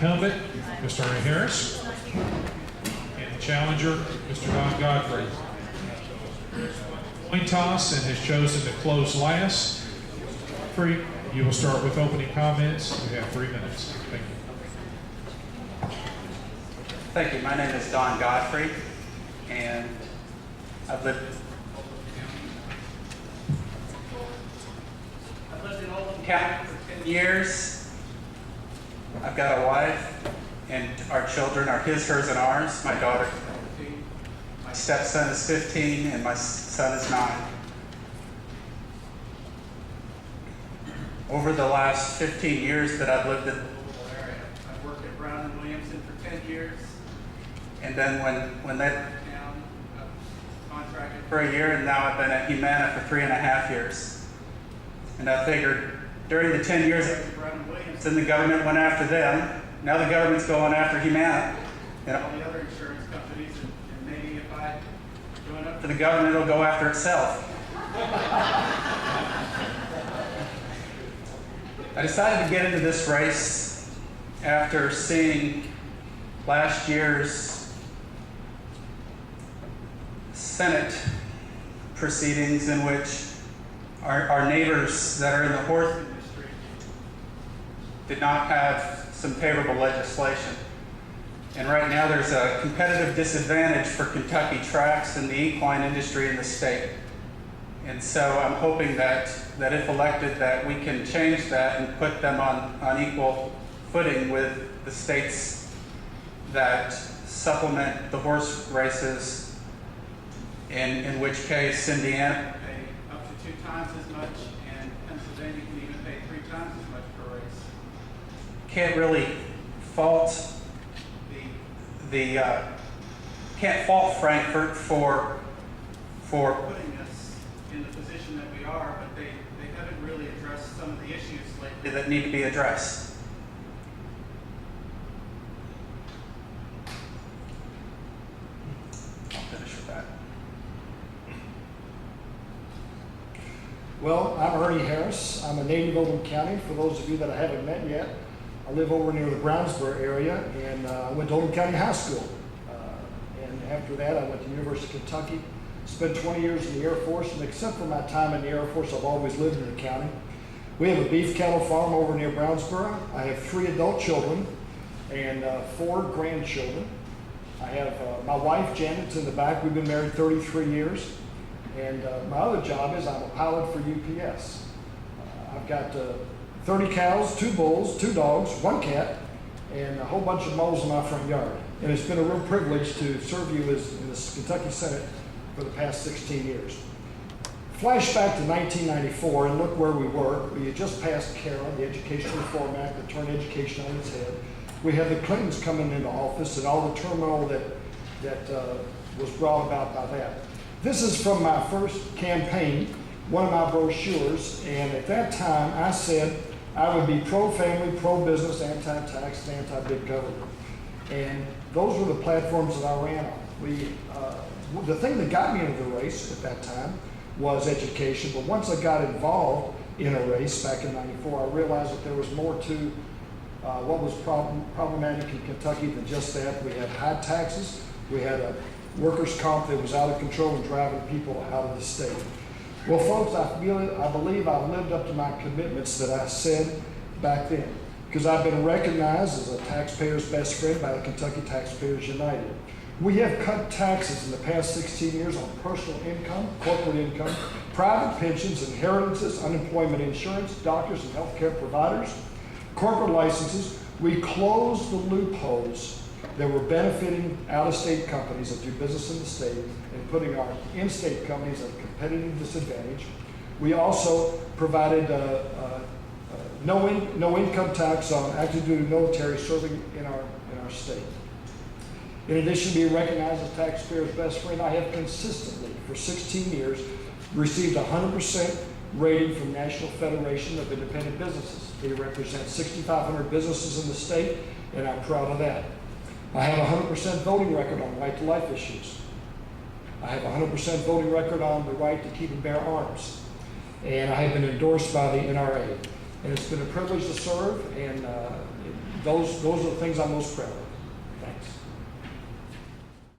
incumbent, Mr. Ernie Harris, and the challenger, Mr. Don Godfrey. Coin toss and has chosen to close last. Free, you will start with opening comments. You have 3 minutes. Thank you. Thank you. My name is Don Godfrey, and I've lived in Oldham County for 10 years. I've got a wife, and our children are his, hers, and ours. My daughter is 17. My stepson is 15, and my son is 9. Over the last 15 years that I've lived in the Louisville area, I've worked at Brown and Williamson for 10 years. And then when they went down, I was contracted for a year, and now I've been at Humana for 3.5 years. And I figured during the 10 years I was at Brown and Williamson, the government went after them. Now the government's going after Humana and all the other insurance companies, and maybe if I join up to the government, it'll go after itself. I decided to get into this race after seeing last year's Senate proceedings in which our neighbors that are in the horse industry did not have some favorable legislation. And right now there's a competitive disadvantage for Kentucky tracks and the equine industry in the state. And so I'm hoping that if elected, that we can change that and put them on equal footing with the states that supplement the horse races, in which case Indiana can pay up to 2 times as much, and Pennsylvania can even pay 3 times as much per race. Can't really fault can't fault Frankfurt for putting us in the position that we are, but they haven't really addressed some of the issues lately that need to be addressed. I'll finish with that. Well, I'm Ernie Harris. I'm a native of Oldham County. For those of you that I haven't met yet, I live over near the Brownsboro area, and I went to Oldham County High School. And after that, I went to the University of Kentucky, spent 20 years in the Air Force, and except for my time in the Air Force, I've always lived in the county. We have a beef cattle farm over near Brownsboro. I have 3 adult children and 4 grandchildren. I have my wife, Janet's in the back. We've been married 33 years. And my other job is I'm a pilot for UPS. I've got 30 cows, 2 bulls, 2 dogs, 1 cat, and a whole bunch of moles in my front yard. And it's been a real privilege to serve you in the Kentucky Senate for the past 16 years. Flash back to 1994 and look where we were. We had just passed CARA, the Education Reform Act that turned education on its head. We had the Clintons coming into office and all the turmoil that was brought about by that. This is from my first campaign, one of my brochures, and at that time I said I would be pro-family, pro-business, anti-tax, and anti-big government. And those were the platforms that I ran on. The thing that got me into the race at that time was education, but once I got involved in a race back in '94, I realized that there was more to what was problematic in Kentucky than just that. We had high taxes, we had a workers' comp that was out of control and driving people out of the state. Well, folks, I believe I've lived up to my commitments that I said back then, because I've been recognized as a taxpayer's best friend by the Kentucky Taxpayers United. We have cut taxes in the past 16 years on personal income, corporate income, private pensions, inheritances, unemployment insurance, doctors and healthcare providers, corporate licenses. We closed the loopholes that were benefiting out-of-state companies that do business in the state and putting our in-state companies at a competitive disadvantage. We also provided no income tax on active duty military serving in our state. In addition to being recognized as taxpayer's best friend, I have consistently, for 16 years, received 100% rating from National Federation of Independent Businesses. They represent 6,500 businesses in the state, and I'm proud of that. I have a 100% voting record on right to life issues. I have a 100% voting record on the right to keep and bear arms. And I have been endorsed by the NRA. And it's been a privilege to serve, and those are the things I'm most proud of.